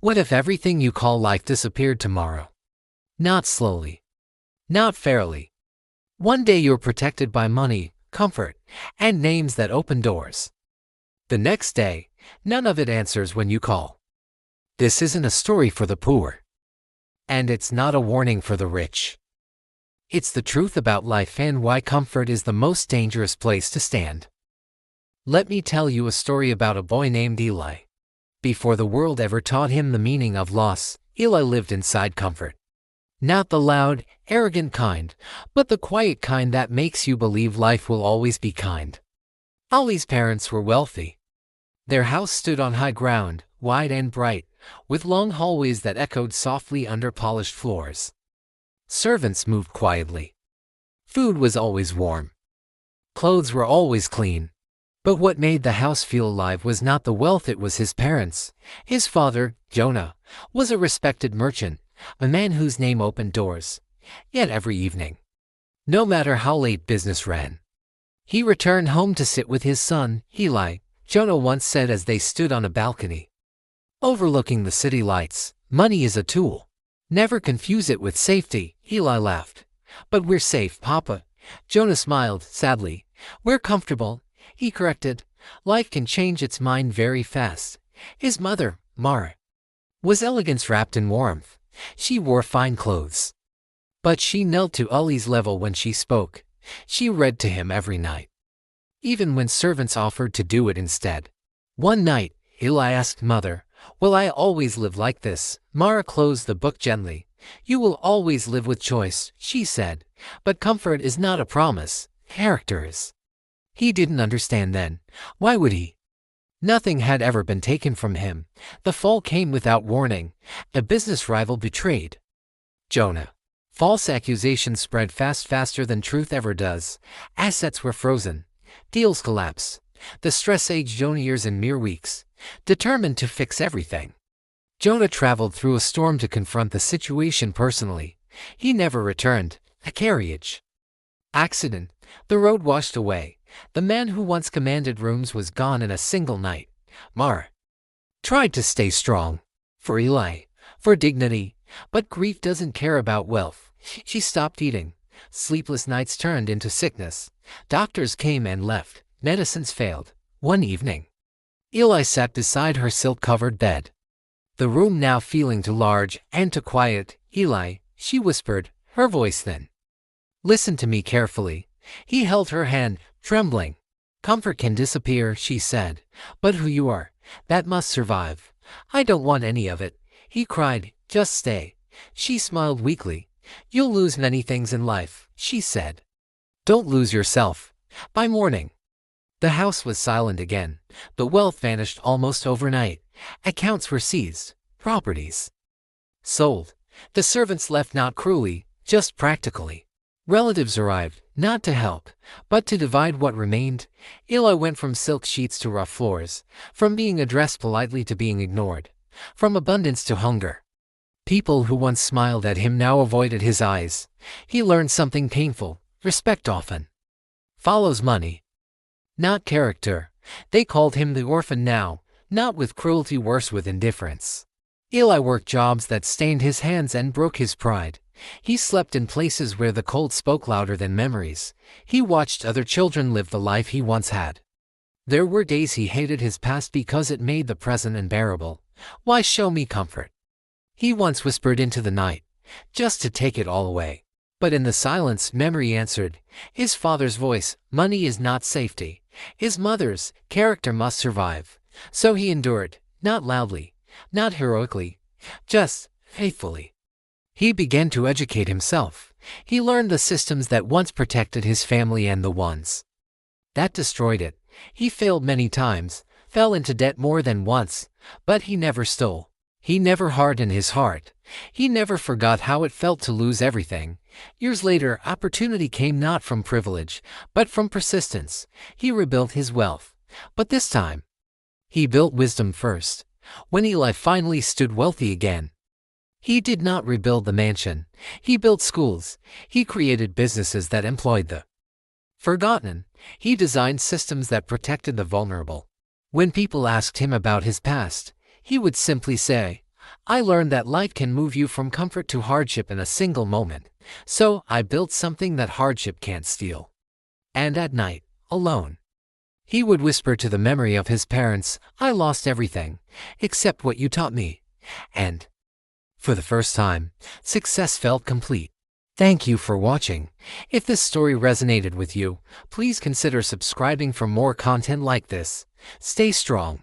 What if everything you call life disappeared tomorrow? Not slowly. Not fairly. One day you're protected by money, comfort, and names that open doors. The next day, none of it answers when you call. This isn't a story for the poor. And it's not a warning for the rich. It's the truth about life and why comfort is the most dangerous place to stand. Let me tell you a story about a boy named Eli. Before the world ever taught him the meaning of loss, Eli lived inside comfort. Not the loud, arrogant kind, but the quiet kind that makes you believe life will always be kind. Eli's parents were wealthy. Their house stood on high ground, wide and bright, with long hallways that echoed softly under polished floors. Servants moved quietly. Food was always warm. Clothes were always clean. But what made the house feel alive was not the wealth, it was his parents. His father, Jonah, was a respected merchant, a man whose name opened doors. Yet every evening, no matter how late business ran, he returned home to sit with his son, Eli, Jonah once said as they stood on a balcony overlooking the city lights. Money is a tool. Never confuse it with safety, Eli laughed. But we're safe, Papa. Jonah smiled, sadly. We're comfortable, he corrected. Life can change its mind very fast. His mother, Mara, was elegance wrapped in warmth. She wore fine clothes. But she knelt to Eli's level when she spoke. She read to him every night, even when servants offered to do it instead. One night, Eli asked Mother, "Will I always live like this?" Mara closed the book gently. "You will always live with choice," she said. "But comfort is not a promise. Character is." He didn't understand then. Why would he? Nothing had ever been taken from him. The fall came without warning. A business rival betrayed Jonah. False accusations spread faster than truth ever does. Assets were frozen. Deals collapsed. The stress aged Jonah years in mere weeks, determined to fix everything. Jonah traveled through a storm to confront the situation personally. He never returned. A carriage accident. The road washed away. The man who once commanded rooms was gone in a single night. Mara tried to stay strong. For Eli. For dignity. But grief doesn't care about wealth. She stopped eating. Sleepless nights turned into sickness. Doctors came and left. Medicines failed. One evening, Eli sat beside her silk-covered bed. The room now feeling too large and too quiet. "Eli," she whispered, her voice thin. "Listen to me carefully." He held her hand, trembling. "Comfort can disappear," she said, "but who you are, that must survive." "I don't want any of it," he cried. "Just stay." She smiled weakly. "You'll lose many things in life," she said. "Don't lose yourself." By morning, the house was silent again. The wealth vanished almost overnight. Accounts were seized, properties sold. The servants left not cruelly, just practically. Relatives arrived, not to help, but to divide what remained. Eli went from silk sheets to rough floors, from being addressed politely to being ignored, from abundance to hunger. People who once smiled at him now avoided his eyes. He learned something painful. Respect often follows money, not character. They called him the orphan now, not with cruelty, worse with indifference. Eli worked jobs that stained his hands and broke his pride. He slept in places where the cold spoke louder than memories. He watched other children live the life he once had. There were days he hated his past because it made the present unbearable. "Why show me comfort?" he once whispered into the night, "just to take it all away." But in the silence, memory answered. His father's voice, "Money is not safety." His mother's, "Character must survive." So he endured, not loudly, not heroically, just faithfully. He began to educate himself. He learned the systems that once protected his family and the ones that destroyed it. He failed many times, fell into debt more than once, but he never stole. He never hardened his heart. He never forgot how it felt to lose everything. Years later, opportunity came not from privilege, but from persistence. He rebuilt his wealth. But this time, he built wisdom first. When Eli finally stood wealthy again, he did not rebuild the mansion. He built schools. He created businesses that employed the forgotten. He designed systems that protected the vulnerable. When people asked him about his past, he would simply say, I learned that life can move you from comfort to hardship in a single moment, so I built something that hardship can't steal. And at night, alone, he would whisper to the memory of his parents, "I lost everything, except what you taught me." And, for the first time, success felt complete. Thank you for watching. If this story resonated with you, please consider subscribing for more content like this. Stay strong.